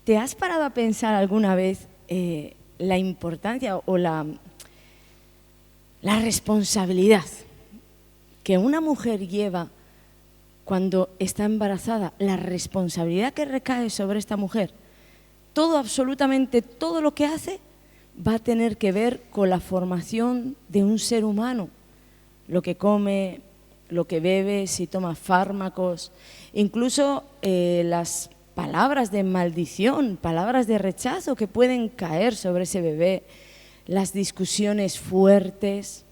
¿Te has parado a pensar alguna vez la importancia o la responsabilidad que una mujer lleva cuando está embarazada? La responsabilidad que recae sobre esta mujer. Todo, absolutamente todo lo que hace va a tener que ver con la formación de un ser humano. Lo que come, lo que bebe, si toma fármacos, incluso las palabras de maldición, palabras de rechazo que pueden caer sobre ese bebé, las discusiones fuertes.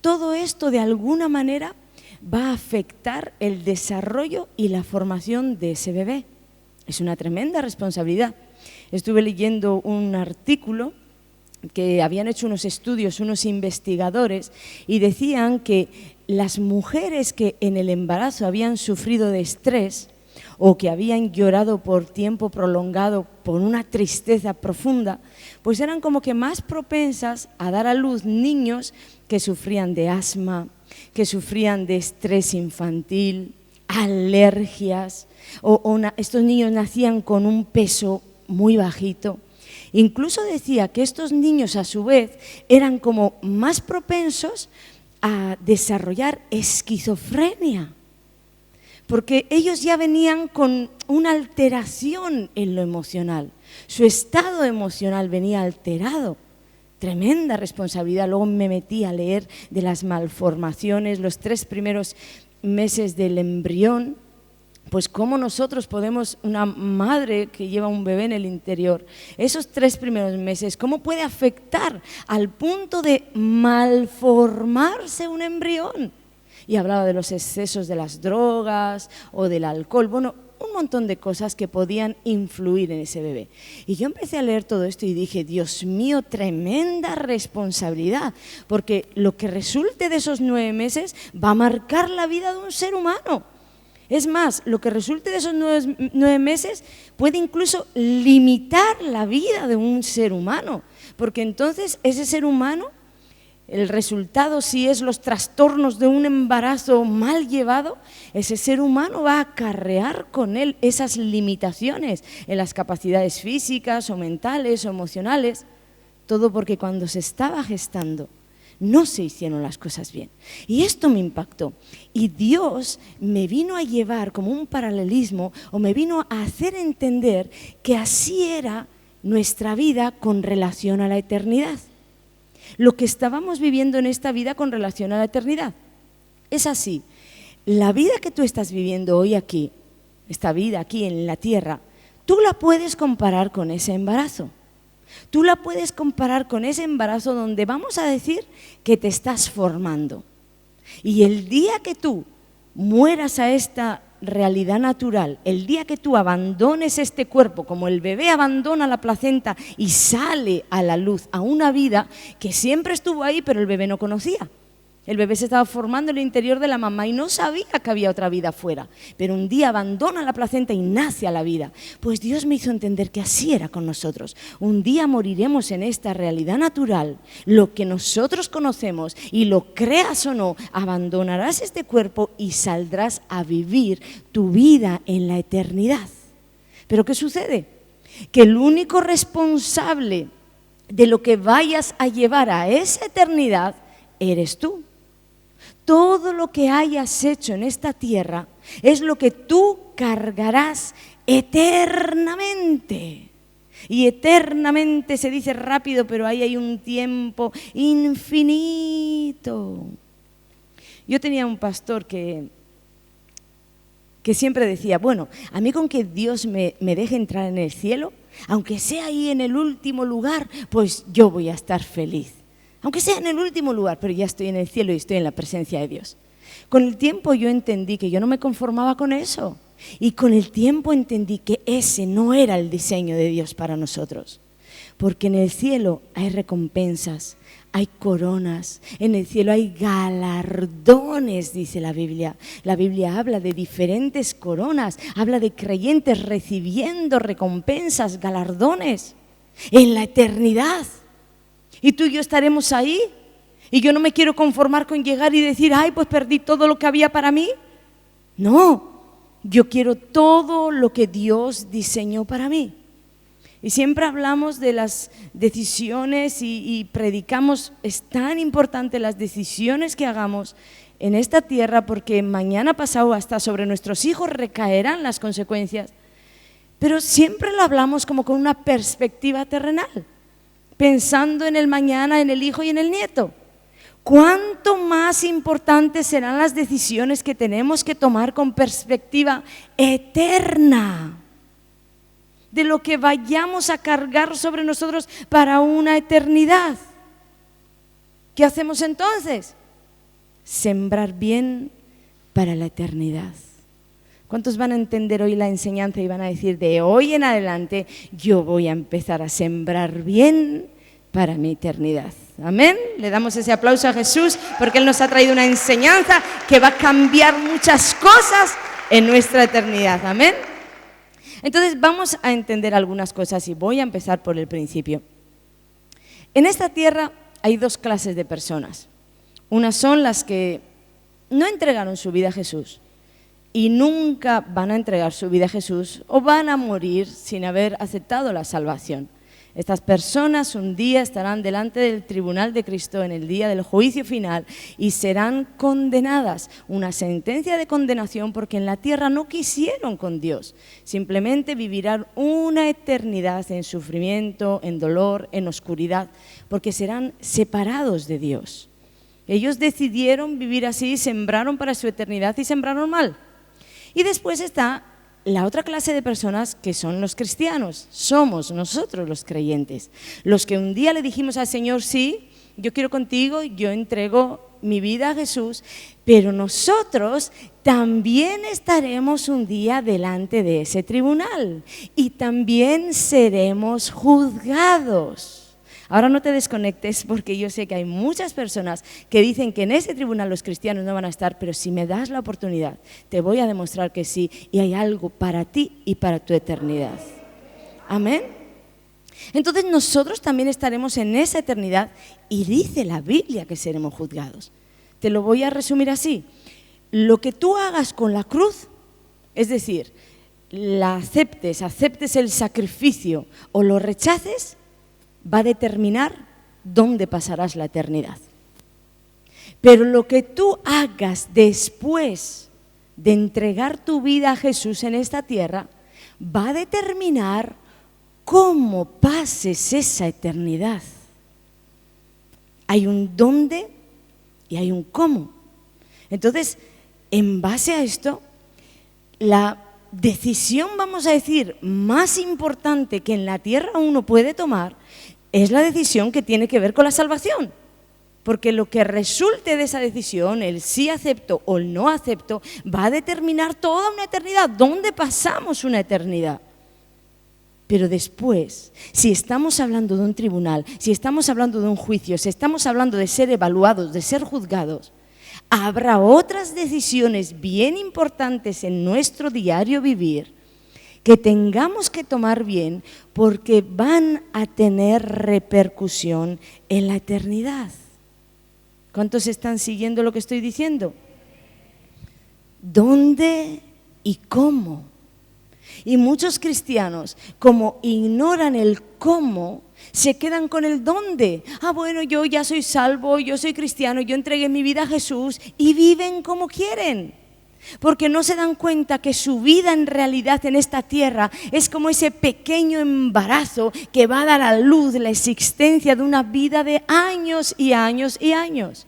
Todo esto de alguna manera va a afectar el desarrollo y la formación de ese bebé. Es una tremenda responsabilidad. Estuve leyendo un artículo que habían hecho unos estudios, unos investigadores, y decían que las mujeres que en el embarazo habían sufrido de estrés o que habían llorado por tiempo prolongado por una tristeza profunda, pues eran como que más propensas a dar a luz niños que sufrían de asma, que sufrían de estrés infantil, alergias, estos niños nacían con un peso muy bajito. Incluso decía que estos niños a su vez eran como más propensos a desarrollar esquizofrenia, porque ellos ya venían con una alteración en lo emocional, su estado emocional venía alterado. Tremenda responsabilidad. Luego me metí a leer de las malformaciones, los 3 primeros meses del embrión, pues cómo nosotros podemos, una madre que lleva un bebé en el interior, esos 3 primeros meses, cómo puede afectar al punto de malformarse un embrión. Y hablaba de los excesos de las drogas o del alcohol, bueno, un montón de cosas que podían influir en ese bebé. Y yo empecé a leer todo esto y dije, Dios mío, tremenda responsabilidad, porque lo que resulte de esos 9 meses va a marcar la vida de un ser humano. Es más, lo que resulte de esos 9 meses puede incluso limitar la vida de un ser humano, porque entonces ese ser humano, el resultado, si es los trastornos de un embarazo mal llevado, ese ser humano va a acarrear con él esas limitaciones en las capacidades físicas o mentales o emocionales, todo porque cuando se estaba gestando no se hicieron las cosas bien. Y esto me impactó. Y Dios me vino a llevar como un paralelismo, o me vino a hacer entender que así era nuestra vida con relación a la eternidad. Lo que estábamos viviendo en esta vida con relación a la eternidad. Es así. La vida que tú estás viviendo hoy aquí, esta vida aquí en la tierra, tú la puedes comparar con ese embarazo. Tú la puedes comparar con ese embarazo donde vamos a decir que te estás formando. Y el día que tú mueras a esta realidad natural, el día que tú abandones este cuerpo, como el bebé abandona la placenta y sale a la luz a una vida que siempre estuvo ahí, pero el bebé no conocía. El bebé se estaba formando en el interior de la mamá y no sabía que había otra vida afuera, pero un día abandona la placenta y nace a la vida. Pues Dios me hizo entender que así era con nosotros. Un día moriremos en esta realidad natural, lo que nosotros conocemos, y lo creas o no, abandonarás este cuerpo y saldrás a vivir tu vida en la eternidad. ¿Pero qué sucede? Que el único responsable de lo que vayas a llevar a esa eternidad eres tú. Todo lo que hayas hecho en esta tierra es lo que tú cargarás eternamente. Y eternamente se dice rápido, pero ahí hay un tiempo infinito. Yo tenía un pastor que siempre decía, bueno, a mí con que Dios me deje entrar en el cielo, aunque sea ahí en el último lugar, pues yo voy a estar feliz. Aunque sea en el último lugar, pero ya estoy en el cielo y estoy en la presencia de Dios. Con el tiempo yo entendí que yo no me conformaba con eso. Y con el tiempo entendí que ese no era el diseño de Dios para nosotros. Porque en el cielo hay recompensas, hay coronas, en el cielo hay galardones, dice la Biblia. La Biblia habla de diferentes coronas, habla de creyentes recibiendo recompensas, galardones en la eternidad. Y tú y yo estaremos ahí. Y yo no me quiero conformar con llegar y decir, ay, pues perdí todo lo que había para mí. No, yo quiero todo lo que Dios diseñó para mí. Y siempre hablamos de las decisiones y predicamos, es tan importante las decisiones que hagamos en esta tierra, porque mañana pasado hasta sobre nuestros hijos recaerán las consecuencias. Pero siempre lo hablamos como con una perspectiva terrenal, pensando en el mañana, en el hijo y en el nieto. ¿Cuánto más importantes serán las decisiones que tenemos que tomar con perspectiva eterna? De lo que vayamos a cargar sobre nosotros para una eternidad. ¿Qué hacemos entonces? Sembrar bien para la eternidad. ¿Cuántos van a entender hoy la enseñanza y van a decir, de hoy en adelante yo voy a empezar a sembrar bien para mi eternidad? Amén. Le damos ese aplauso a Jesús porque Él nos ha traído una enseñanza que va a cambiar muchas cosas en nuestra eternidad. Amén. Entonces vamos a entender algunas cosas y voy a empezar por el principio. En esta tierra hay dos clases de personas. Unas son las que no entregaron su vida a Jesús y nunca van a entregar su vida a Jesús o van a morir sin haber aceptado la salvación. Estas personas un día estarán delante del tribunal de Cristo en el día del juicio final y serán condenadas, una sentencia de condenación porque en la tierra no quisieron con Dios, simplemente vivirán una eternidad en sufrimiento, en dolor, en oscuridad, porque serán separados de Dios. Ellos decidieron vivir así, sembraron para su eternidad y sembraron mal. Y después está la otra clase de personas que son los cristianos, somos nosotros los creyentes, los que un día le dijimos al Señor, sí, yo quiero contigo, yo entrego mi vida a Jesús, pero nosotros también estaremos un día delante de ese tribunal y también seremos juzgados. Ahora no te desconectes porque yo sé que hay muchas personas que dicen que en ese tribunal los cristianos no van a estar, pero si me das la oportunidad, te voy a demostrar que sí y hay algo para ti y para tu eternidad. Amén. Entonces nosotros también estaremos en esa eternidad y dice la Biblia que seremos juzgados. Te lo voy a resumir así. Lo que tú hagas con la cruz, es decir, la aceptes el sacrificio o lo rechaces, va a determinar dónde pasarás la eternidad. Pero lo que tú hagas después de entregar tu vida a Jesús en esta tierra, va a determinar cómo pases esa eternidad. Hay un dónde y hay un cómo. Entonces, en base a esto, la decisión, vamos a decir, más importante que en la tierra uno puede tomar es la decisión que tiene que ver con la salvación, porque lo que resulte de esa decisión, el sí acepto o el no acepto, va a determinar toda una eternidad, dónde pasamos una eternidad. Pero después, si estamos hablando de un tribunal, si estamos hablando de un juicio, si estamos hablando de ser evaluados, de ser juzgados, habrá otras decisiones bien importantes en nuestro diario vivir que tengamos que tomar bien porque van a tener repercusión en la eternidad. ¿Cuántos están siguiendo lo que estoy diciendo? ¿Dónde y cómo? Y muchos cristianos, como ignoran el cómo, se quedan con el dónde. Bueno, yo ya soy salvo, yo soy cristiano, yo entregué mi vida a Jesús y viven como quieren. Porque no se dan cuenta que su vida en realidad en esta tierra es como ese pequeño embarazo que va a dar a luz la existencia de una vida de años y años y años.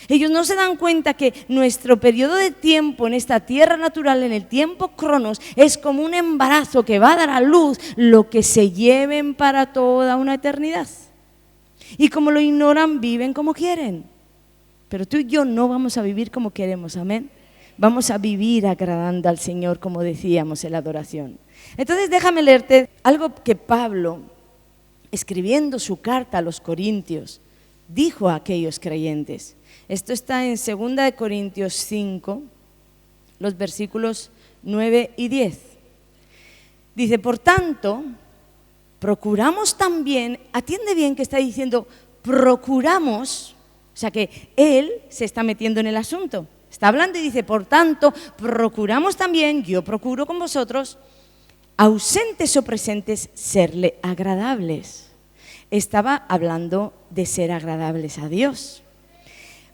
Ellos no se dan cuenta que nuestro periodo de tiempo en esta tierra natural, en el tiempo cronos, es como un embarazo que va a dar a luz lo que se lleven para toda una eternidad. Y como lo ignoran, viven como quieren. Pero tú y yo no vamos a vivir como queremos, amén. Vamos a vivir agradando al Señor, como decíamos en la adoración. Entonces déjame leerte algo que Pablo, escribiendo su carta a los Corintios, dijo a aquellos creyentes. Esto está en 2 Corintios 5, los versículos 9 y 10. Dice, por tanto, procuramos también, atiende bien que está diciendo, procuramos, o sea que él se está metiendo en el asunto. Está hablando y dice, por tanto, procuramos también, yo procuro con vosotros, ausentes o presentes, serle agradables. Estaba hablando de ser agradables a Dios.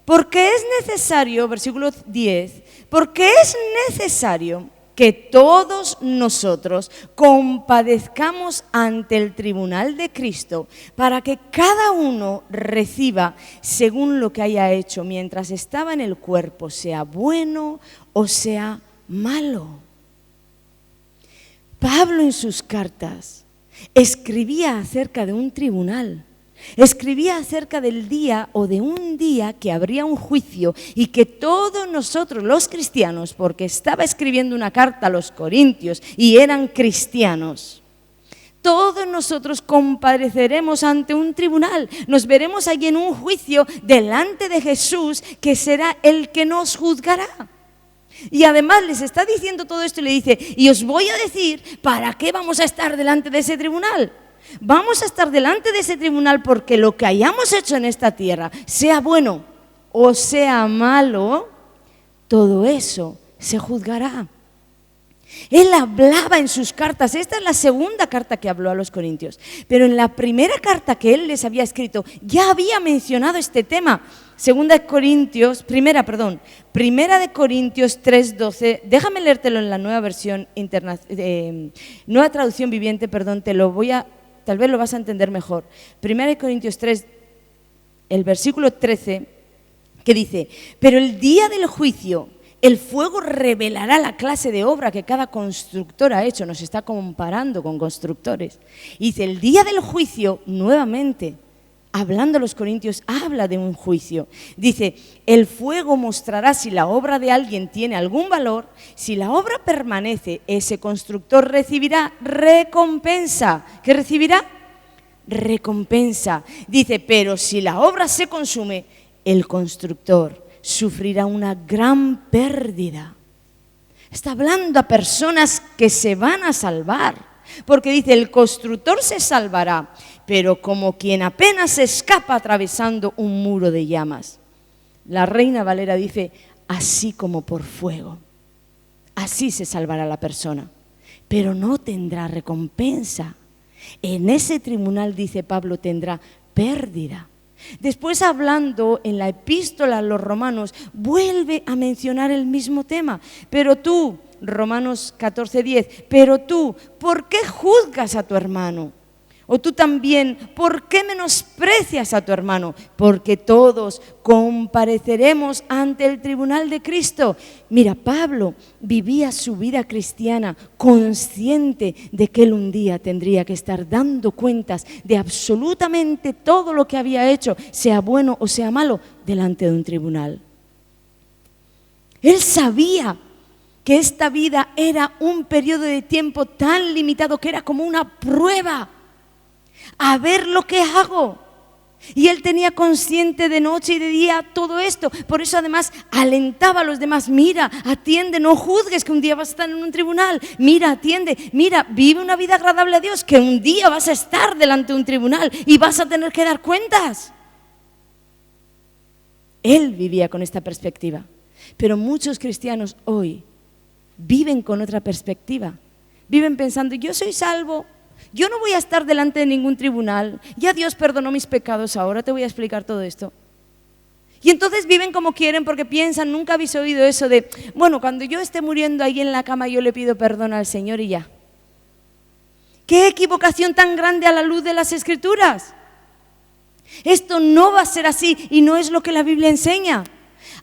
Porque es necesario, versículo 10, porque es necesario que todos nosotros compadezcamos ante el tribunal de Cristo para que cada uno reciba según lo que haya hecho mientras estaba en el cuerpo, sea bueno o sea malo. Pablo en sus cartas escribía acerca de un tribunal. Escribía acerca del día o de un día que habría un juicio y que todos nosotros los cristianos, porque estaba escribiendo una carta a los corintios y eran cristianos, todos nosotros compareceremos ante un tribunal, nos veremos allí en un juicio delante de Jesús, que será el que nos juzgará. Y además les está diciendo todo esto y le dice, y os voy a decir para qué vamos a estar delante de ese tribunal. Vamos a estar delante de ese tribunal porque lo que hayamos hecho en esta tierra, sea bueno o sea malo, todo eso se juzgará. Él hablaba en sus cartas, esta es la segunda carta que habló a los corintios, pero en la primera carta que él les había escrito ya había mencionado este tema. Primera de Corintios 3:12, déjame leértelo en la nueva versión nueva traducción viviente, tal vez lo vas a entender mejor. 1 Corintios 3, el versículo 13, que dice, pero el día del juicio, el fuego revelará la clase de obra que cada constructor ha hecho. Nos está comparando con constructores. Y dice, el día del juicio, nuevamente, hablando a los corintios, habla de un juicio. Dice, el fuego mostrará si la obra de alguien tiene algún valor. Si la obra permanece, ese constructor recibirá recompensa. ¿Qué recibirá? Recompensa. Dice, pero si la obra se consume, el constructor sufrirá una gran pérdida. Está hablando a personas que se van a salvar. Porque dice, el constructor se salvará, pero como quien apenas escapa atravesando un muro de llamas. La Reina Valera dice, así como por fuego. Así se salvará la persona, pero no tendrá recompensa. En ese tribunal, dice Pablo, tendrá pérdida. Después, hablando en la epístola a los romanos, vuelve a mencionar el mismo tema. Pero tú, Romanos 14:10, pero tú, ¿por qué juzgas a tu hermano? O tú también, ¿por qué menosprecias a tu hermano? Porque todos compareceremos ante el tribunal de Cristo. Mira, Pablo vivía su vida cristiana consciente de que él un día tendría que estar dando cuentas de absolutamente todo lo que había hecho, sea bueno o sea malo, delante de un tribunal. Él sabía que esta vida era un periodo de tiempo tan limitado que era como una prueba. A ver lo que hago. Y él tenía consciente de noche y de día todo esto. Por eso además alentaba a los demás, mira, atiende, no juzgues que un día vas a estar en un tribunal. Mira, atiende, mira, vive una vida agradable a Dios, que un día vas a estar delante de un tribunal y vas a tener que dar cuentas. Él vivía con esta perspectiva. Pero muchos cristianos hoy viven con otra perspectiva. Viven pensando, yo soy salvo, yo no voy a estar delante de ningún tribunal, ya Dios perdonó mis pecados, ahora te voy a explicar todo esto. Y entonces viven como quieren porque piensan, nunca habéis oído eso de, bueno, cuando yo esté muriendo ahí en la cama yo le pido perdón al Señor y ya. ¡Qué equivocación tan grande a la luz de las Escrituras! Esto no va a ser así y no es lo que la Biblia enseña.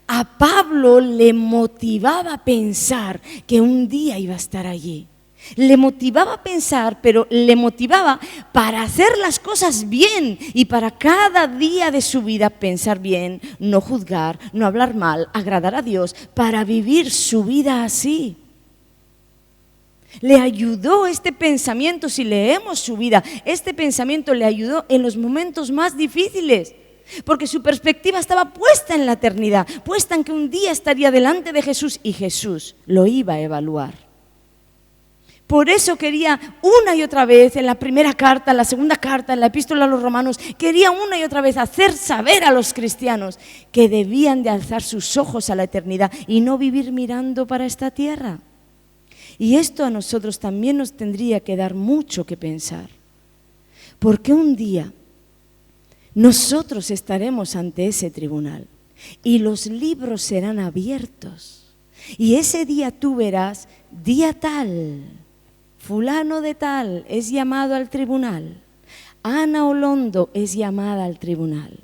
A Pablo le motivaba a pensar que un día iba a estar allí. Le motivaba a pensar, pero le motivaba para hacer las cosas bien y para cada día de su vida pensar bien, no juzgar, no hablar mal, agradar a Dios, para vivir su vida así. Le ayudó este pensamiento, si leemos su vida, este pensamiento le ayudó en los momentos más difíciles. Porque su perspectiva estaba puesta en la eternidad, puesta en que un día estaría delante de Jesús y Jesús lo iba a evaluar. Por eso quería una y otra vez, en la primera carta, en la segunda carta, en la epístola a los romanos, quería una y otra vez hacer saber a los cristianos que debían de alzar sus ojos a la eternidad y no vivir mirando para esta tierra. Y esto a nosotros también nos tendría que dar mucho que pensar, porque un día nosotros estaremos ante ese tribunal y los libros serán abiertos. Y ese día tú verás, día tal, fulano de tal es llamado al tribunal, Ana Olondo es llamada al tribunal.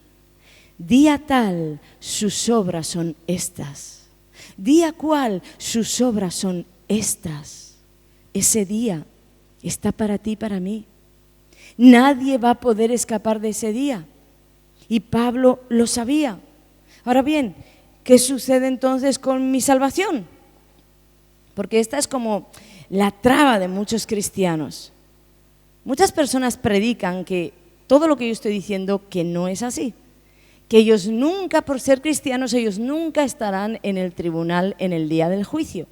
Día tal, sus obras son estas. Día cual, sus obras son estas. Ese día está para ti y para mí. Nadie va a poder escapar de ese día. Y Pablo lo sabía. Ahora bien, ¿qué sucede entonces con mi salvación? Porque esta es como la traba de muchos cristianos. Muchas personas predican que todo lo que yo estoy diciendo que no es así. Que ellos nunca, por ser cristianos, ellos nunca estarán en el tribunal en el día del juicio.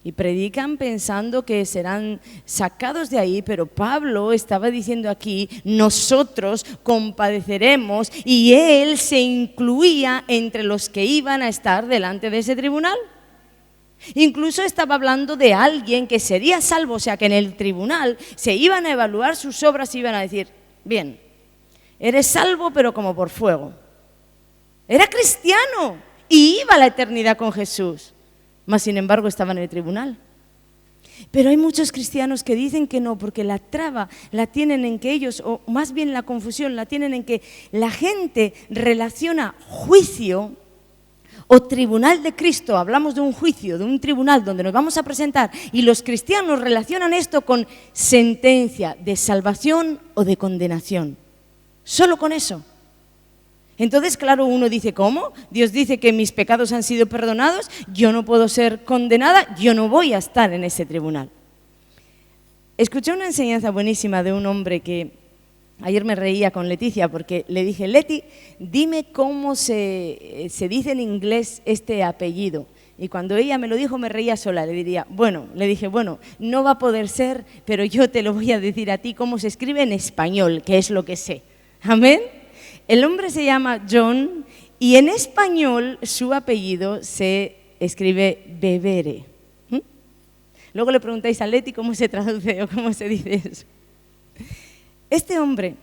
Y predican pensando que serán sacados de ahí, pero Pablo estaba diciendo aquí, nosotros compadeceremos, y él se incluía entre los que iban a estar delante de ese tribunal. Incluso estaba hablando de alguien que sería salvo, o sea que en el tribunal se iban a evaluar sus obras y iban a decir, bien, eres salvo pero como por fuego. Era cristiano y iba a la eternidad con Jesús. Mas sin embargo estaba en el tribunal. Pero hay muchos cristianos que dicen que no, porque la traba la tienen en que ellos, o más bien la confusión la tienen en que la gente relaciona juicio o tribunal de Cristo. Hablamos de un juicio, de un tribunal donde nos vamos a presentar, y los cristianos relacionan esto con sentencia de salvación o de condenación. Solo con eso. Entonces, claro, uno dice, ¿cómo? Dios dice que mis pecados han sido perdonados, yo no puedo ser condenada, yo no voy a estar en ese tribunal. Escuché una enseñanza buenísima de un hombre que ayer me reía con Leticia, porque le dije, Leti, dime cómo se dice en inglés este apellido. Y cuando ella me lo dijo me reía sola, le dije, bueno, no va a poder ser, pero yo te lo voy a decir a ti cómo se escribe en español, que es lo que sé. Amén. El hombre se llama John y en español su apellido se escribe Bevere. Luego le preguntáis a Leti cómo se traduce o cómo se dice eso. Este hombre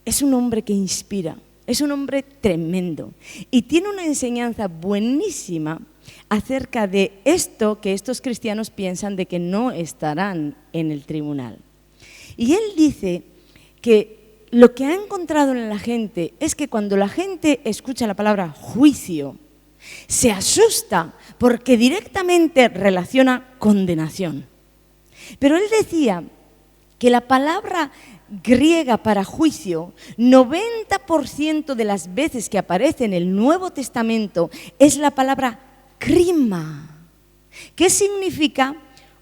es un hombre que inspira, es un hombre tremendo y tiene una enseñanza buenísima acerca de esto que estos cristianos piensan de que no estarán en el tribunal. Y él dice que lo que ha encontrado en la gente es que cuando la gente escucha la palabra juicio, se asusta porque directamente relaciona condenación. Pero él decía que la palabra griega para juicio, 90% de las veces que aparece en el Nuevo Testamento es la palabra krima, que significa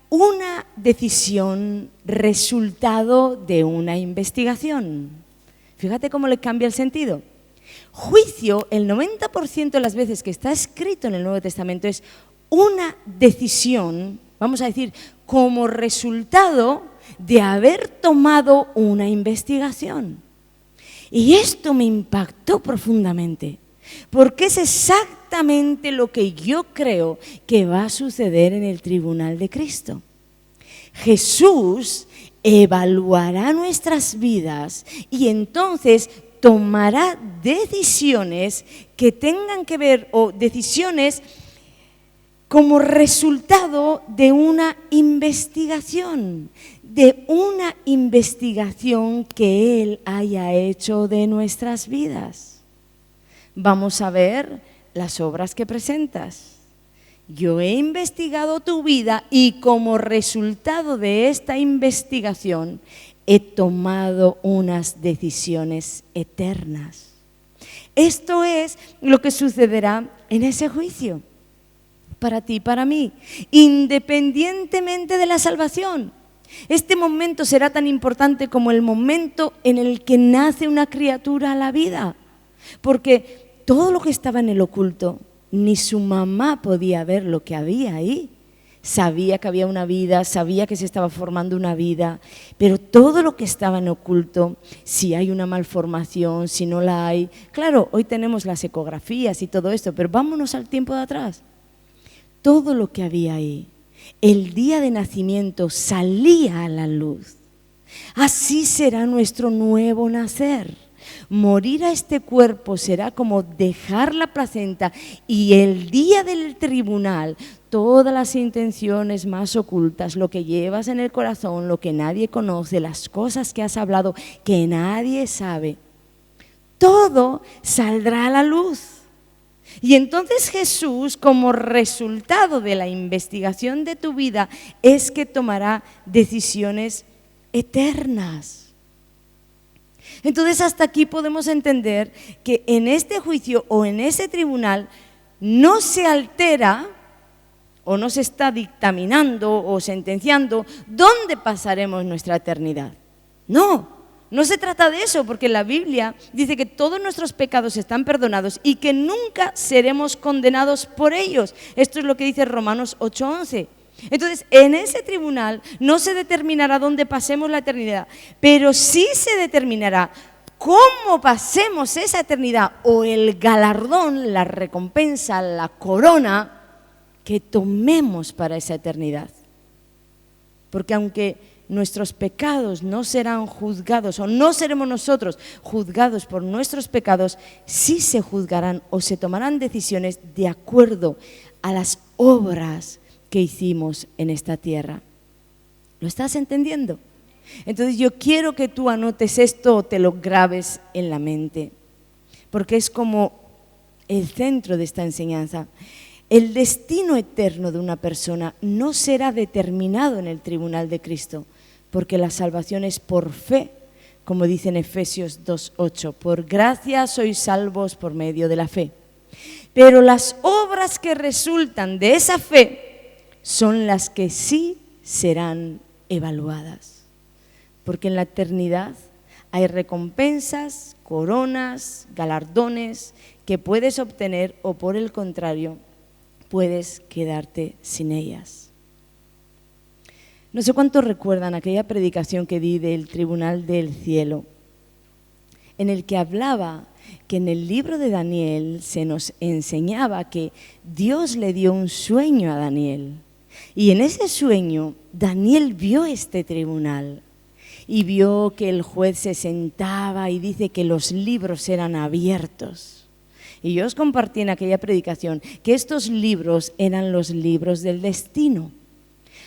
una decisión resultado de una investigación. Fíjate cómo le cambia el sentido. Juicio, el 90% de las veces que está escrito en el Nuevo Testamento es una decisión, vamos a decir, como resultado de haber tomado una investigación. Y esto me impactó profundamente, porque es exactamente lo que yo creo que va a suceder en el tribunal de Cristo. Jesús evaluará nuestras vidas y entonces tomará decisiones que tengan que ver, o decisiones como resultado de una investigación que Él haya hecho de nuestras vidas. Vamos a ver las obras que presentas. Yo he investigado tu vida y como resultado de esta investigación he tomado unas decisiones eternas. Esto es lo que sucederá en ese juicio, para ti y para mí, independientemente de la salvación. Este momento será tan importante como el momento en el que nace una criatura a la vida, porque todo lo que estaba en el oculto, ni su mamá podía ver lo que había ahí. Sabía que había una vida, sabía que se estaba formando una vida, pero todo lo que estaba en oculto, si hay una malformación, si no la hay. Claro, hoy tenemos las ecografías y todo esto, pero vámonos al tiempo de atrás. Todo lo que había ahí. el día de nacimiento salía a la luz. Así será nuestro nuevo nacer. Morir a este cuerpo será como dejar la placenta, y el día del tribunal, todas las intenciones más ocultas, lo que llevas en el corazón, lo que nadie conoce, las cosas que has hablado que nadie sabe, todo saldrá a la luz. Y entonces Jesús, como resultado de la investigación de tu vida, es que tomará decisiones eternas. Entonces hasta aquí podemos entender que en este juicio o en ese tribunal no se altera o no se está dictaminando o sentenciando dónde pasaremos nuestra eternidad. No se trata de eso, porque la Biblia dice que todos nuestros pecados están perdonados y que nunca seremos condenados por ellos. Esto es lo que dice Romanos 8:11. Entonces, en ese tribunal no se determinará dónde pasemos la eternidad, pero sí se determinará cómo pasemos esa eternidad, o el galardón, la recompensa, la corona que tomemos para esa eternidad. Porque aunque nuestros pecados no serán juzgados, o no seremos nosotros juzgados por nuestros pecados, sí se juzgarán o se tomarán decisiones de acuerdo a las obras que hicimos en esta tierra. ¿Lo estás entendiendo? Entonces yo quiero que tú anotes esto o te lo grabes en la mente, porque es como el centro de esta enseñanza. El destino eterno de una persona no será determinado en el tribunal de Cristo, porque la salvación es por fe, como dice en Efesios 2:8, por gracia sois salvos por medio de la fe. Pero las obras que resultan de esa fe son las que sí serán evaluadas, porque en la eternidad hay recompensas, coronas, galardones que puedes obtener, o por el contrario, puedes quedarte sin ellas. No sé cuántos recuerdan aquella predicación que di del Tribunal del Cielo, en el que hablaba que en el libro de Daniel se nos enseñaba que Dios le dio un sueño a Daniel. Y en ese sueño Daniel vio este tribunal y vio que el juez se sentaba y dice que los libros eran abiertos. Y yo os compartí en aquella predicación que estos libros eran los libros del destino,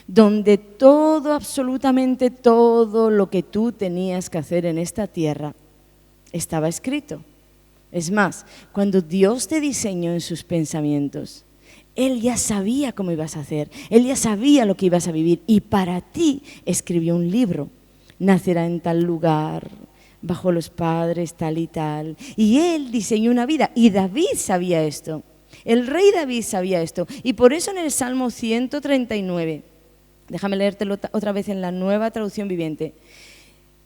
donde todo, absolutamente todo lo que tú tenías que hacer en esta tierra estaba escrito. Es más, cuando Dios te diseñó en sus pensamientos, Él ya sabía cómo ibas a hacer, Él ya sabía lo que ibas a vivir, y para ti escribió un libro. Nacerá en tal lugar, bajo los padres tal y tal. Y Él diseñó una vida, y David sabía esto. El rey David sabía esto, y por eso en el Salmo 139, déjame leértelo otra vez en la Nueva Traducción Viviente,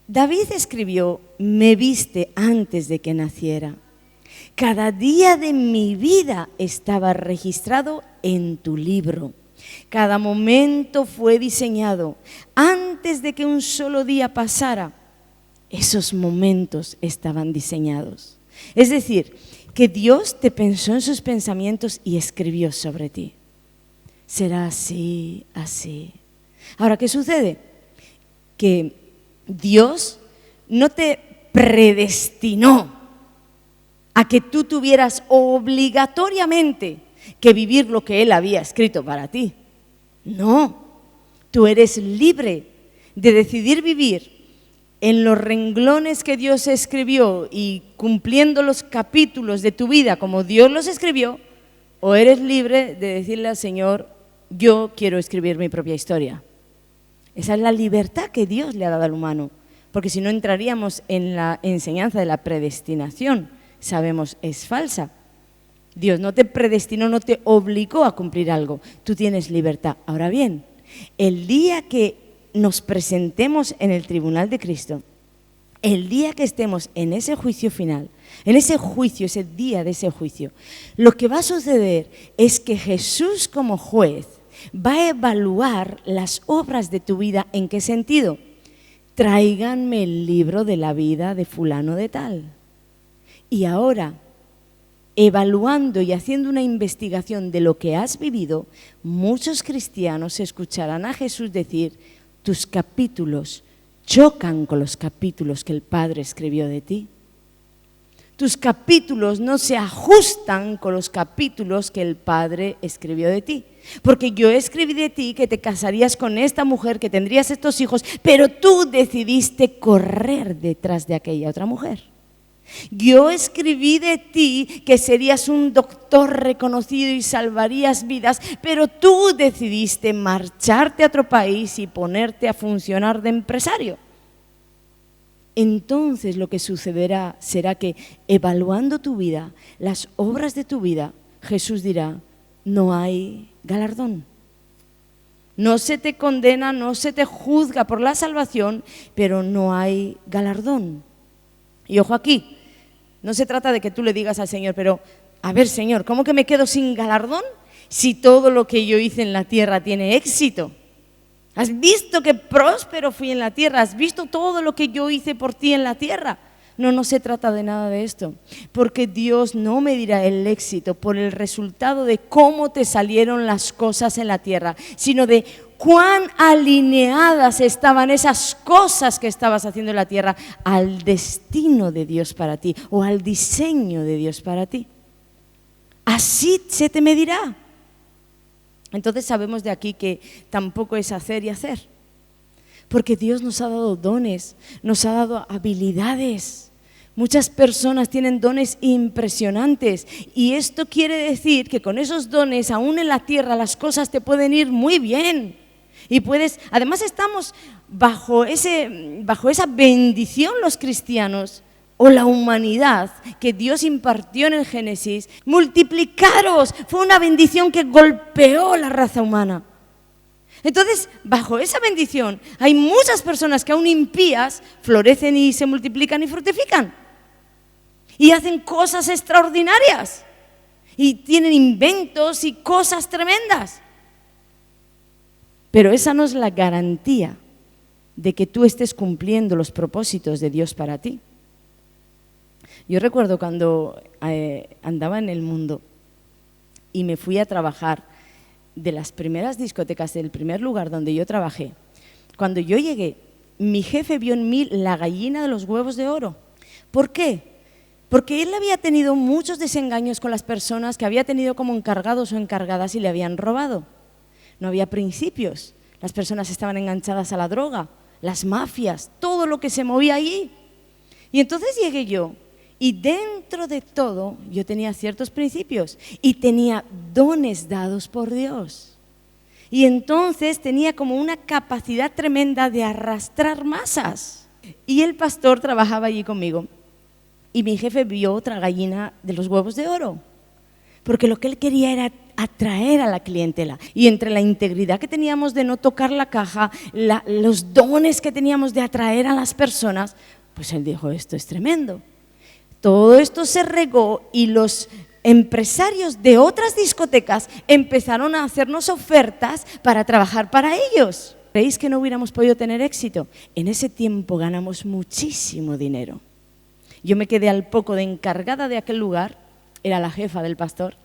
David escribió: me viste antes de que naciera. Cada día de mi vida estaba registrado en tu libro. Cada momento fue diseñado. Antes de que un solo día pasara, esos momentos estaban diseñados. Es decir, que Dios te pensó en sus pensamientos y escribió sobre ti. Será así, así. Ahora, ¿qué sucede? Que Dios no te predestinó a que tú tuvieras obligatoriamente que vivir lo que Él había escrito para ti. No, tú eres libre de decidir vivir en los renglones que Dios escribió y cumpliendo los capítulos de tu vida como Dios los escribió, o eres libre de decirle al Señor: yo quiero escribir mi propia historia. Esa es la libertad que Dios le ha dado al humano, porque si no entraríamos en la enseñanza de la predestinación. Sabemos, es falsa. Dios no te predestinó, no te obligó a cumplir algo. Tú tienes libertad. Ahora bien, el día que nos presentemos en el tribunal de Cristo, el día que estemos en ese juicio final, en ese juicio, ese día de ese juicio, lo que va a suceder es que Jesús, como juez, va a evaluar las obras de tu vida. ¿En qué sentido? Tráiganme el libro de la vida de fulano de tal. Y ahora, evaluando y haciendo una investigación de lo que has vivido, muchos cristianos escucharán a Jesús decir: tus capítulos chocan con los capítulos que el Padre escribió de ti. Tus capítulos no se ajustan con los capítulos que el Padre escribió de ti. Porque yo escribí de ti que te casarías con esta mujer, que tendrías estos hijos, pero tú decidiste correr detrás de aquella otra mujer. Yo escribí de ti que serías un doctor reconocido y salvarías vidas, pero tú decidiste marcharte a otro país y ponerte a funcionar de empresario. Entonces lo que sucederá será que, evaluando tu vida, las obras de tu vida, Jesús dirá: no hay galardón. No se te condena, no se te juzga por la salvación, pero no hay galardón. Y ojo aquí, no se trata de que tú le digas al Señor: pero, a ver, Señor, ¿cómo que me quedo sin galardón si todo lo que yo hice en la tierra tiene éxito? ¿Has visto que próspero fui en la tierra? ¿Has visto todo lo que yo hice por ti en la tierra? No se trata de nada de esto, porque Dios no medirá el éxito por el resultado de cómo te salieron las cosas en la tierra, sino de cuán alineadas estaban esas cosas que estabas haciendo en la tierra al destino de Dios para ti o al diseño de Dios para ti. Así se te medirá. Entonces sabemos de aquí que tampoco es hacer y hacer, porque Dios nos ha dado dones, nos ha dado habilidades. Muchas personas tienen dones impresionantes y esto quiere decir que con esos dones, aún en la tierra, las cosas te pueden ir muy bien. Y puedes, además estamos bajo esa bendición los cristianos o la humanidad que Dios impartió en el Génesis. Multiplicaros, fue una bendición que golpeó la raza humana. Entonces, bajo esa bendición hay muchas personas que aún impías florecen y se multiplican y fructifican y hacen cosas extraordinarias y tienen inventos y cosas tremendas. Pero esa no es la garantía de que tú estés cumpliendo los propósitos de Dios para ti. Yo recuerdo cuando andaba en el mundo y me fui a trabajar de las primeras discotecas, del primer lugar donde yo trabajé. Cuando yo llegué, mi jefe vio en mí la gallina de los huevos de oro. ¿Por qué? Porque él había tenido muchos desengaños con las personas que había tenido como encargados o encargadas y le habían robado. No había principios, las personas estaban enganchadas a la droga, las mafias, todo lo que se movía allí. Y entonces llegué yo y dentro de todo yo tenía ciertos principios y tenía dones dados por Dios. Y entonces tenía como una capacidad tremenda de arrastrar masas. Y el pastor trabajaba allí conmigo y mi jefe vio otra gallina de los huevos de oro, porque lo que él quería era atraer a la clientela. Y entre la integridad que teníamos de no tocar la caja, los dones que teníamos de atraer a las personas, pues él dijo: esto es tremendo. Todo esto se regó y los empresarios de otras discotecas empezaron a hacernos ofertas para trabajar para ellos. ¿Creéis que no hubiéramos podido tener éxito? En ese tiempo ganamos muchísimo dinero. Yo me quedé al poco de encargada de aquel lugar, era la jefa del pastor.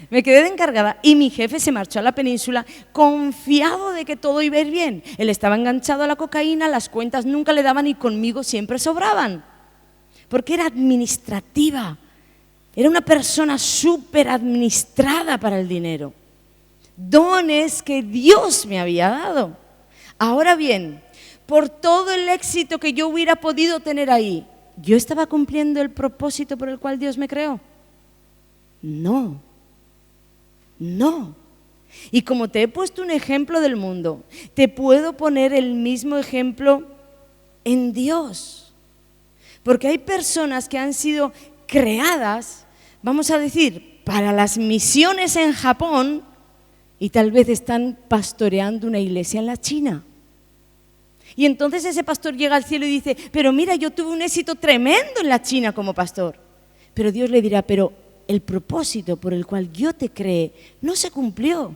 Me quedé de encargada y mi jefe se marchó a la península confiado de que todo iba a ir bien. Él estaba enganchado a la cocaína, las cuentas nunca le daban y conmigo siempre sobraban. Porque era administrativa, era una persona súper administrada para el dinero. Dones que Dios me había dado. Ahora bien, por todo el éxito que yo hubiera podido tener ahí, ¿yo estaba cumpliendo el propósito por el cual Dios me creó? No. Y como te he puesto un ejemplo del mundo, te puedo poner el mismo ejemplo en Dios. Porque hay personas que han sido creadas, vamos a decir, para las misiones en Japón y tal vez están pastoreando una iglesia en la China. Y entonces ese pastor llega al cielo y dice: pero mira, yo tuve un éxito tremendo en la China como pastor. Pero Dios le dirá: pero el propósito por el cual yo te creé no se cumplió.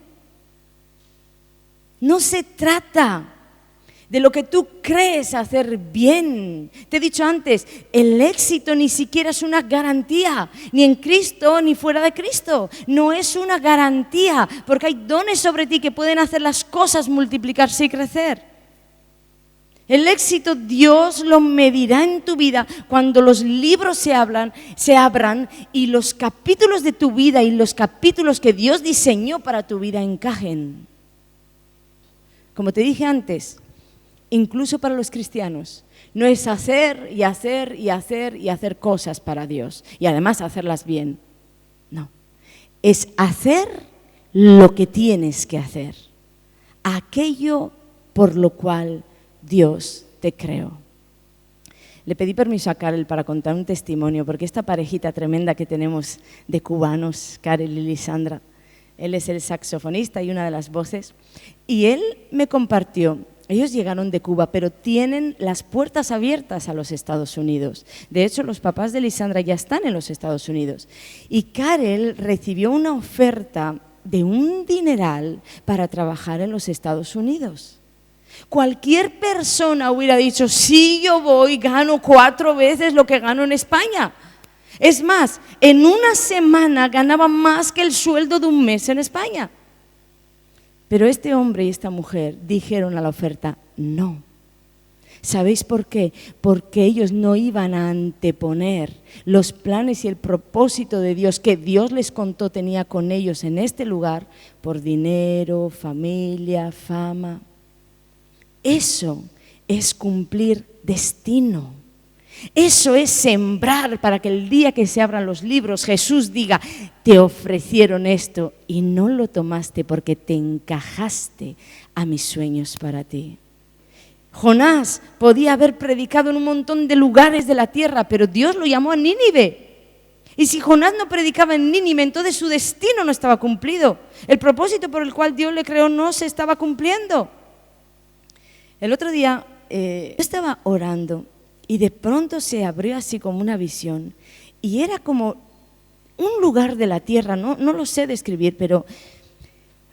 No se trata. de lo que tú crees hacer bien. Te he dicho antes, el éxito ni siquiera es una garantía, ni en Cristo ni fuera de Cristo. No es una garantía, porque hay dones sobre ti que pueden hacer las cosas multiplicarse y crecer. El éxito Dios lo medirá en tu vida cuando los libros se abran y los capítulos de tu vida y los capítulos que Dios diseñó para tu vida encajen. Como te dije antes, incluso para los cristianos, no es hacer y hacer y hacer y hacer cosas para Dios y además hacerlas bien. No, es hacer lo que tienes que hacer, aquello por lo cual Dios te creó. Le pedí permiso a Karel para contar un testimonio, porque esta parejita tremenda que tenemos de cubanos, Karel y Lisandra, él es el saxofonista y una de las voces, y él me compartió. Ellos llegaron de Cuba, pero tienen las puertas abiertas a los Estados Unidos. De hecho, los papás de Lisandra ya están en los Estados Unidos. Y Karel recibió una oferta de un dineral para trabajar en los Estados Unidos. Cualquier persona hubiera dicho, sí, yo voy, gano 4 veces lo que gano en España. Es más, en una semana ganaba más que el sueldo de un mes en España. Pero este hombre y esta mujer dijeron a la oferta, no. ¿Sabéis por qué? Porque ellos no iban a anteponer los planes y el propósito de Dios que Dios les contó tenía con ellos en este lugar por dinero, familia, fama. Eso es cumplir destino. Eso es sembrar para que el día que se abran los libros Jesús diga, te ofrecieron esto y no lo tomaste porque te encajaste a mis sueños para ti. Jonás podía haber predicado en un montón de lugares de la tierra, pero Dios lo llamó a Nínive. Y si Jonás no predicaba en Nínive, entonces su destino no estaba cumplido. El propósito por el cual Dios le creó no se estaba cumpliendo. El otro día yo estaba orando y de pronto se abrió así como una visión y era como un lugar de la tierra, no lo sé describir, pero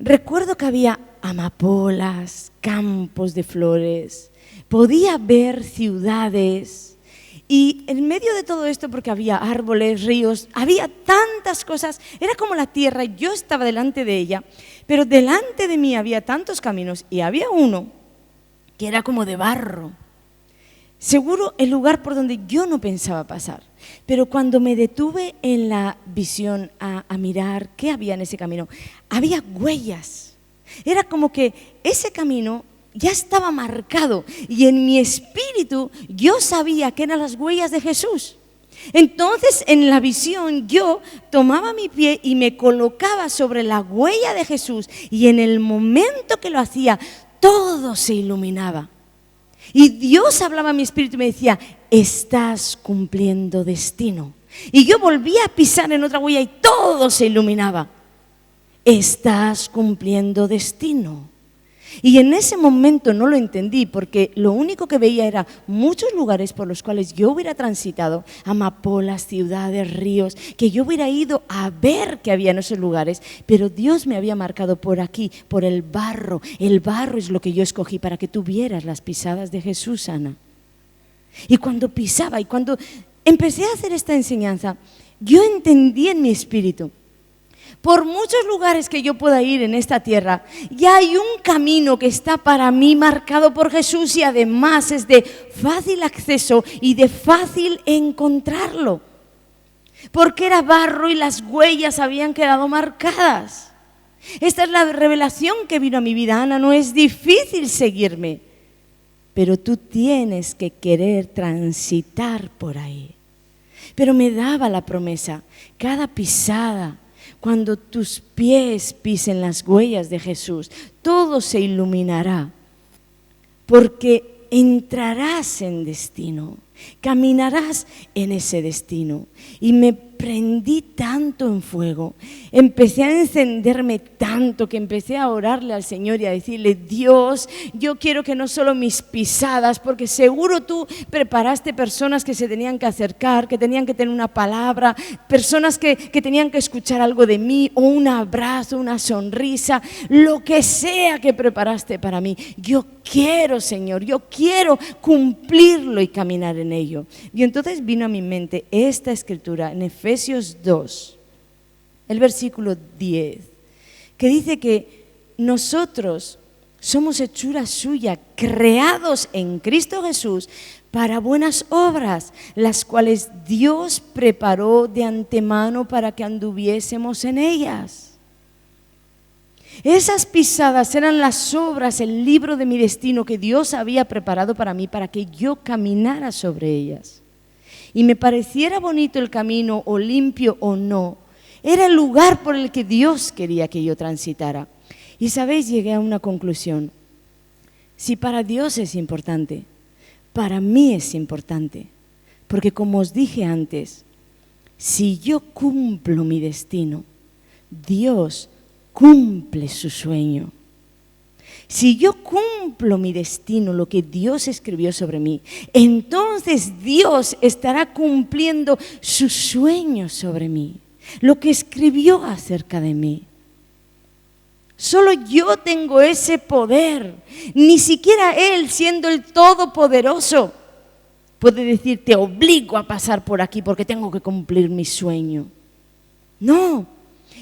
recuerdo que había amapolas, campos de flores, podía ver ciudades y en medio de todo esto, porque había árboles, ríos, había tantas cosas, era como la tierra, yo estaba delante de ella, pero delante de mí había tantos caminos y había uno que era como de barro. Seguro el lugar por donde yo no pensaba pasar, pero cuando me detuve en la visión a mirar qué había en ese camino, había huellas. Era como que ese camino ya estaba marcado y en mi espíritu yo sabía que eran las huellas de Jesús. Entonces en la visión yo tomaba mi pie y me colocaba sobre la huella de Jesús y en el momento que lo hacía, todo se iluminaba. Y Dios hablaba a mi espíritu y me decía, estás cumpliendo destino. Y yo volvía a pisar en otra huella y todo se iluminaba. Estás cumpliendo destino. Y en ese momento no lo entendí porque lo único que veía era muchos lugares por los cuales yo hubiera transitado, amapolas, ciudades, ríos, que yo hubiera ido a ver qué había en esos lugares, pero Dios me había marcado por aquí, por el barro. El barro es lo que yo escogí para que tú vieras las pisadas de Jesús, Ana. Y cuando pisaba y cuando empecé a hacer esta enseñanza, yo entendí en mi espíritu, por muchos lugares que yo pueda ir en esta tierra, ya hay un camino que está para mí marcado por Jesús y además es de fácil acceso y de fácil encontrarlo. Porque era barro y las huellas habían quedado marcadas. Esta es la revelación que vino a mi vida, Ana. No es difícil seguirme, pero tú tienes que querer transitar por ahí. Pero me daba la promesa, cada pisada, cuando tus pies pisen las huellas de Jesús, todo se iluminará, porque entrarás en destino. Caminarás en ese destino. Y me prendí tanto en fuego, empecé a encenderme tanto que empecé a orarle al Señor y a decirle: Dios, yo quiero que no solo mis pisadas, porque seguro tú preparaste personas que se tenían que acercar, que tenían que tener una palabra, personas que tenían que escuchar algo de mí, o un abrazo, una sonrisa, lo que sea que preparaste para mí. Yo quiero, Señor, yo quiero cumplirlo y caminar en ello. Y entonces vino a mi mente esta escritura en Efesios 2, el versículo 10, que dice que nosotros somos hechura suya, creados en Cristo Jesús para buenas obras, las cuales Dios preparó de antemano para que anduviésemos en ellas. Esas pisadas eran las obras, el libro de mi destino que Dios había preparado para mí, para que yo caminara sobre ellas. Y me pareciera bonito el camino, o limpio o no, era el lugar por el que Dios quería que yo transitara. Y sabéis, llegué a una conclusión: si para Dios es importante, para mí es importante. Porque como os dije antes, si yo cumplo mi destino, Dios cumple su sueño. Si yo cumplo mi destino, lo que Dios escribió sobre mí, entonces Dios estará cumpliendo su sueño sobre mí, lo que escribió acerca de mí. Solo yo tengo ese poder. Ni siquiera Él, siendo el Todopoderoso, puede decir: te obligo a pasar por aquí porque tengo que cumplir mi sueño. No,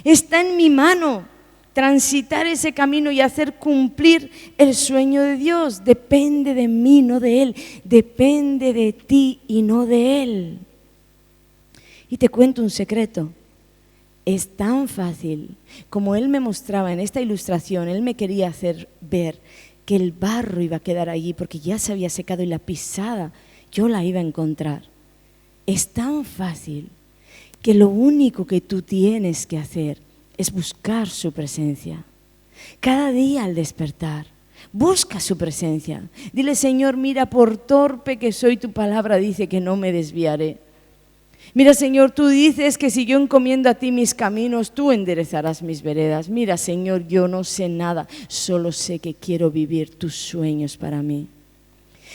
está en mi mano transitar ese camino y hacer cumplir el sueño de Dios. Depende de mí, no de Él. Depende de ti y no de Él. Y te cuento un secreto. Es tan fácil, como Él me mostraba en esta ilustración, Él me quería hacer ver que el barro iba a quedar allí porque ya se había secado y la pisada yo la iba a encontrar. Es tan fácil que lo único que tú tienes que hacer es buscar su presencia. Cada día al despertar, busca su presencia. Dile: Señor, mira, por torpe que soy, tu palabra dice que no me desviaré. Mira, Señor, tú dices que si yo encomiendo a ti mis caminos, tú enderezarás mis veredas. Mira, Señor, yo no sé nada, solo sé que quiero vivir tus sueños para mí.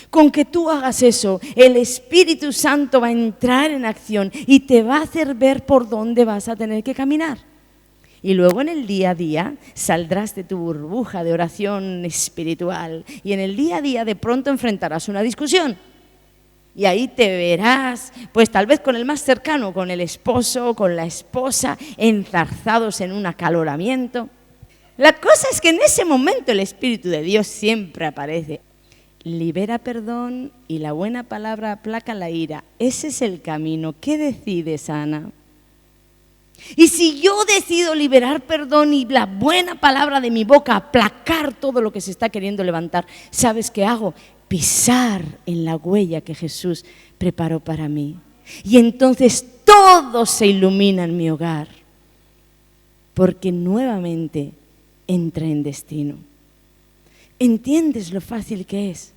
Con que tú hagas eso, el Espíritu Santo va a entrar en acción y te va a hacer ver por dónde vas a tener que caminar. Y luego en el día a día saldrás de tu burbuja de oración espiritual y en el día a día de pronto enfrentarás una discusión. Y ahí te verás, pues tal vez con el más cercano, con el esposo, con la esposa, enzarzados en un acaloramiento. La cosa es que en ese momento el Espíritu de Dios siempre aparece. Libera perdón y la buena palabra aplaca la ira. Ese es el camino. ¿Qué decides, Ana? Y si yo decido liberar perdón y la buena palabra de mi boca aplacar todo lo que se está queriendo levantar, ¿sabes qué hago? Pisar en la huella que Jesús preparó para mí. Y entonces todo se ilumina en mi hogar, porque nuevamente entré en destino. ¿Entiendes lo fácil que es?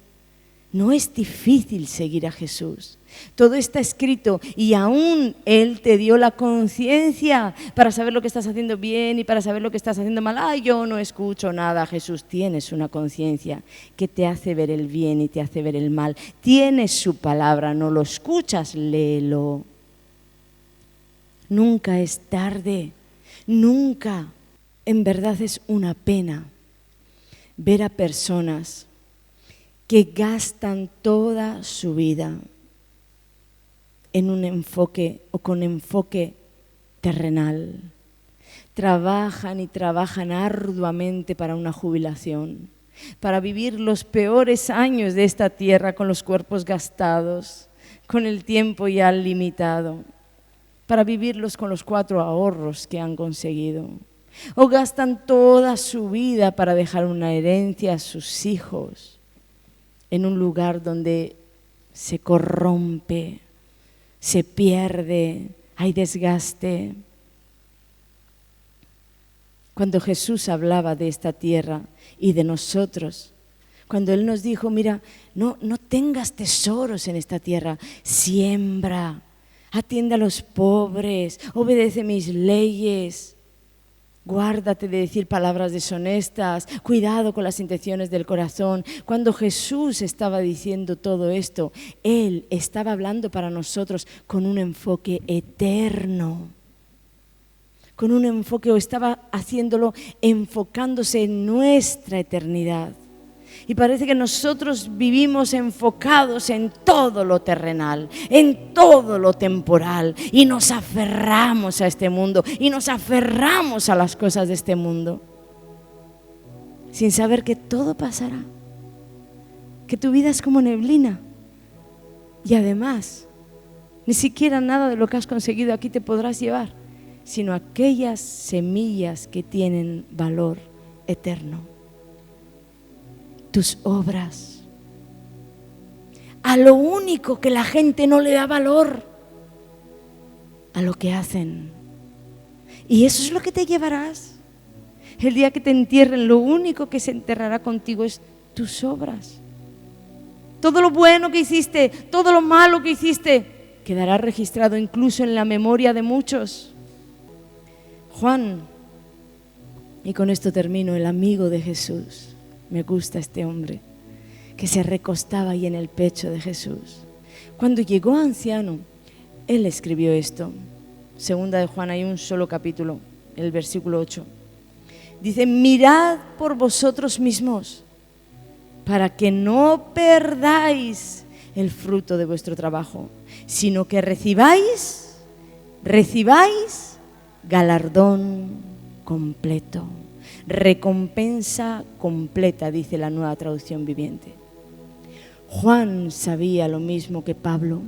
No es difícil seguir a Jesús. Todo está escrito y aún Él te dio la conciencia para saber lo que estás haciendo bien y para saber lo que estás haciendo mal. Ay, yo no escucho nada. Jesús, tienes una conciencia que te hace ver el bien y te hace ver el mal. Tienes su palabra, no lo escuchas, léelo. Nunca es tarde, nunca. En verdad es una pena ver a personas que gastan toda su vida en un enfoque o con enfoque terrenal. Trabajan y trabajan arduamente para una jubilación, para vivir los peores años de esta tierra con los cuerpos gastados, con el tiempo ya limitado, para vivirlos con los 4 ahorros que han conseguido. O gastan toda su vida para dejar una herencia a sus hijos en un lugar donde se corrompe, se pierde, hay desgaste. Cuando Jesús hablaba de esta tierra y de nosotros, Cuando Él nos dijo, mira, no tengas tesoros en esta tierra, siembra, atiende a los pobres, obedece mis leyes, guárdate de decir palabras deshonestas, cuidado con las intenciones del corazón. Cuando Jesús estaba diciendo todo esto, Él estaba hablando para nosotros con un enfoque eterno, con un enfoque, o estaba haciéndolo enfocándose en nuestra eternidad. Y parece que nosotros vivimos enfocados en todo lo terrenal, en todo lo temporal, y nos aferramos a este mundo y nos aferramos a las cosas de este mundo, sin saber que todo pasará, que tu vida es como neblina, y además ni siquiera nada de lo que has conseguido aquí te podrás llevar, sino aquellas semillas que tienen valor eterno. Tus obras, a lo único que la gente no le da valor, a lo que hacen. Y eso es lo que te llevarás. El día que te entierren, lo único que se enterrará contigo es tus obras. Todo lo bueno que hiciste, todo lo malo que hiciste, quedará registrado incluso en la memoria de muchos. Juan, y con esto termino, el amigo de Jesús. Me gusta este hombre que se recostaba ahí en el pecho de Jesús. Cuando llegó anciano, él escribió esto. Segunda de Juan, hay un solo capítulo, el versículo 8. Dice, mirad por vosotros mismos, para que no perdáis el fruto de vuestro trabajo, sino que recibáis galardón completo. Recompensa completa, dice la Nueva Traducción Viviente. Juan sabía lo mismo que Pablo.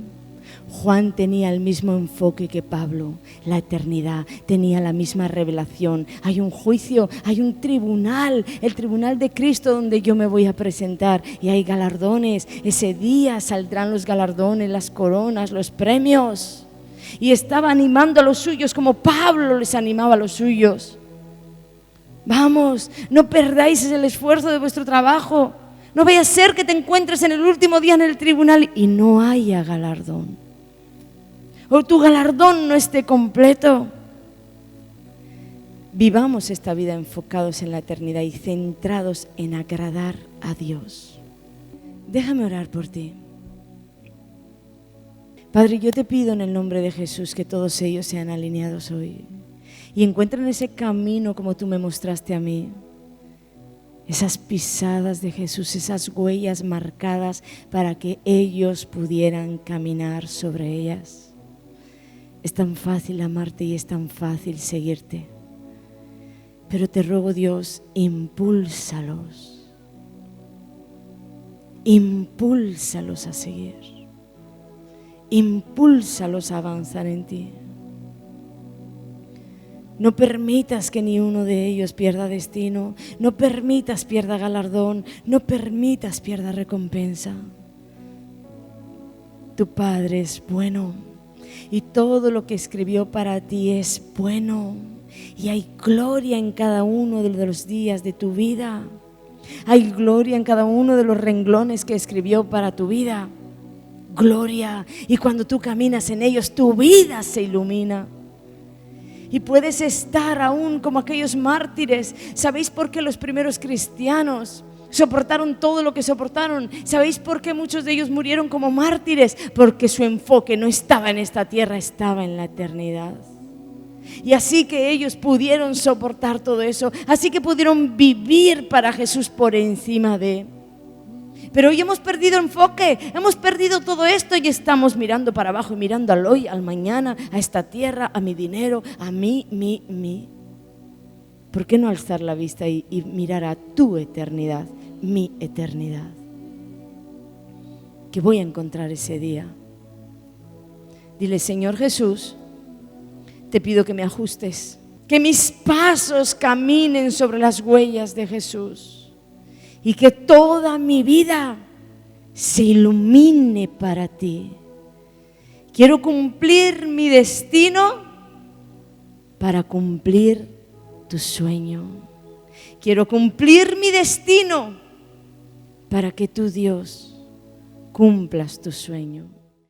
Juan tenía el mismo enfoque que Pablo, la eternidad, tenía la misma revelación. Hay un juicio, hay un tribunal, el tribunal de Cristo donde yo me voy a presentar, y hay galardones. Ese día saldrán los galardones, las coronas, los premios. Y estaba animando a los suyos como Pablo les animaba a los suyos. Vamos, no perdáis el esfuerzo de vuestro trabajo. No vaya a ser que te encuentres en el último día en el tribunal y no haya galardón, o tu galardón no esté completo. Vivamos esta vida enfocados en la eternidad y centrados en agradar a Dios. Déjame orar por ti. Padre, yo te pido en el nombre de Jesús que todos ellos sean alineados hoy y encuentren ese camino como tú me mostraste a mí, esas pisadas de Jesús, esas huellas marcadas para que ellos pudieran caminar sobre ellas. Es tan fácil amarte y es tan fácil seguirte, pero te ruego, Dios, impúlsalos a seguir, impúlsalos a avanzar en ti. No permitas que ni uno de ellos pierda destino, no permitas pierda galardón, no permitas pierda recompensa. Tu Padre es bueno y todo lo que escribió para ti es bueno, y hay gloria en cada uno de los días de tu vida. Hay gloria en cada uno de los renglones que escribió para tu vida. Gloria, y cuando tú caminas en ellos, tu vida se ilumina. Y puedes estar aún como aquellos mártires. ¿Sabéis por qué los primeros cristianos soportaron todo lo que soportaron? ¿Sabéis por qué muchos de ellos murieron como mártires? Porque su enfoque no estaba en esta tierra, estaba en la eternidad. Y así que ellos pudieron soportar todo eso, así que pudieron vivir para Jesús por encima de. Pero hoy hemos perdido enfoque, hemos perdido todo esto y estamos mirando para abajo y mirando al hoy, al mañana, a esta tierra, a mi dinero, a mí. ¿Por qué no alzar la vista y mirar a tu eternidad, mi eternidad? Que voy a encontrar ese día. Dile, Señor Jesús, te pido que me ajustes, que mis pasos caminen sobre las huellas de Jesús. Y que toda mi vida se ilumine para ti. Quiero cumplir mi destino para cumplir tu sueño. Quiero cumplir mi destino para que tú, Dios, cumplas tu sueño.